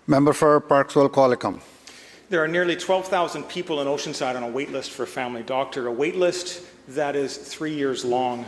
Member for Parksville Qualicum. There are nearly 12,000 people in Oceanside on a wait list for a family doctor, a wait list that is 3 years long.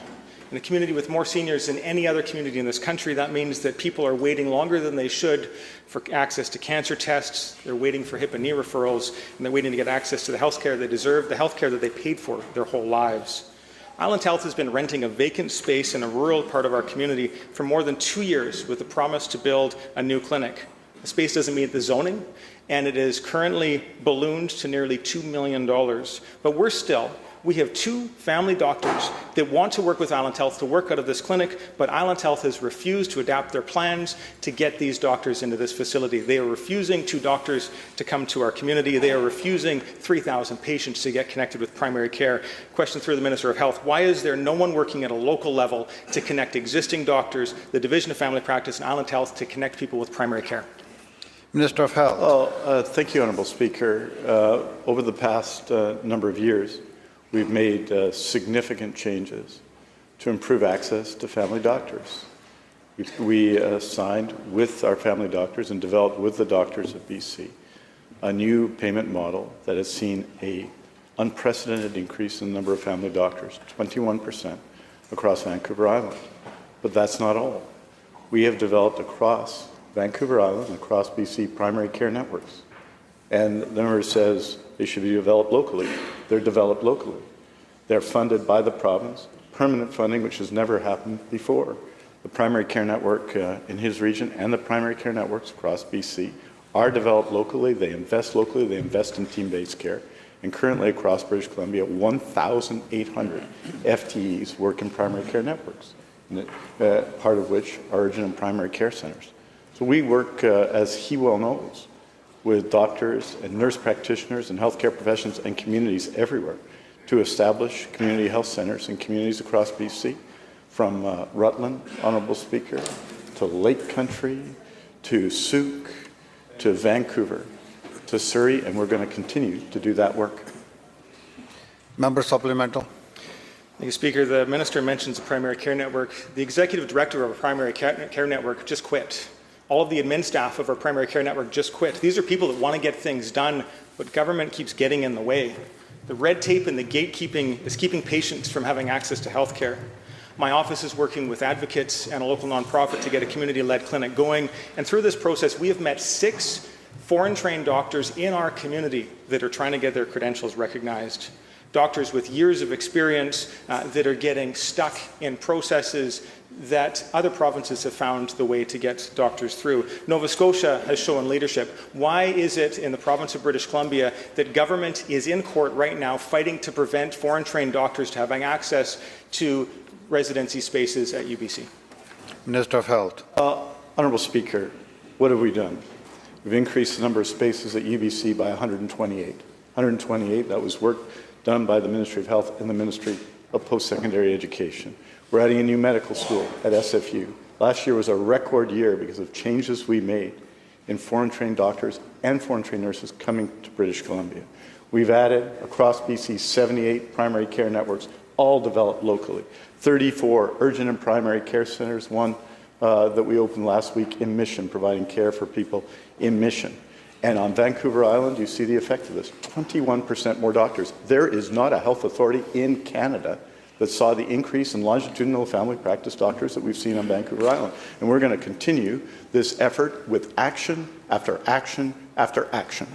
In a community with more seniors than any other community in this country, that means that people are waiting longer than they should for access to cancer tests, they're waiting for hip and knee referrals, and they're waiting to get access to the health care they deserve, the health care that they paid for their whole lives. Island Health has been renting a vacant space in a rural part of our community for more than 2 years with the promise to build a new clinic. The space doesn't meet the zoning, and it is currently ballooned to nearly $2 million. But we have two family doctors that want to work with Island Health to work out of this clinic, but Island Health has refused to adapt their plans to get these doctors into this facility. They are refusing 2 doctors to come to our community. They are refusing 3,000 patients to get connected with primary care. Question through the Minister of Health: why is there no one working at a local level to connect existing doctors, the Division of Family Practice and Island Health to connect people with primary care? Minister of Health. Thank you, Honourable Speaker. Over the past number of years, we've made significant changes to improve access to family doctors. We signed with our family doctors and developed with the doctors of BC a new payment model that has seen an unprecedented increase in the number of family doctors, 21% across Vancouver Island. But that's not all. We have developed across Vancouver Island, across BC, primary care networks. And the member says they should be developed locally. They're developed locally. They're funded by the province, permanent funding, which has never happened before. The primary care network in his region and the primary care networks across BC are developed locally. They invest locally. They invest in team-based care. And currently across British Columbia, 1,800 FTEs work in primary care networks, part of which are urgent and primary care centers. So we work, as he well knows, with doctors and nurse practitioners and healthcare professionals and communities everywhere to establish community health centers in communities across BC, from Rutland, Honourable Speaker, to Lake Country, to Souk, to Vancouver, to Surrey, and we're going to continue to do that work. Member supplemental. Thank you, Speaker. The Minister mentions the primary care network. The Executive Director of our primary care network just quit. All of the admin staff of our primary care network just quit. These are people that want to get things done, but government keeps getting in the way. The red tape and the gatekeeping is keeping patients from having access to health care. My office is working with advocates and a local nonprofit to get a community-led clinic going, and through this process we have met 6 foreign-trained doctors in our community that are trying to get their credentials recognized. Doctors with years of experience that are getting stuck in processes that other provinces have found the way to get doctors through. Nova Scotia has shown leadership. Why is it in the province of British Columbia that government is in court right now fighting to prevent foreign-trained doctors to having access to residency spaces at UBC? Minister of Health. Honourable Speaker, what have we done? We've increased the number of spaces at UBC by 128. 128, that was work done by the Ministry of Health and the Ministry of Post-Secondary Education. We're adding a new medical school at SFU. Last year was a record year because of changes we made in foreign-trained doctors and foreign-trained nurses coming to British Columbia. We've added across BC 78 primary care networks, all developed locally. 34 urgent and primary care centers, one that we opened last week in Mission, providing care for people in Mission. And on Vancouver Island, you see the effect of this, 21% more doctors. There is not a health authority in Canada that saw the increase in longitudinal family practice doctors that we've seen on Vancouver Island. And we're going to continue this effort with action after action after action.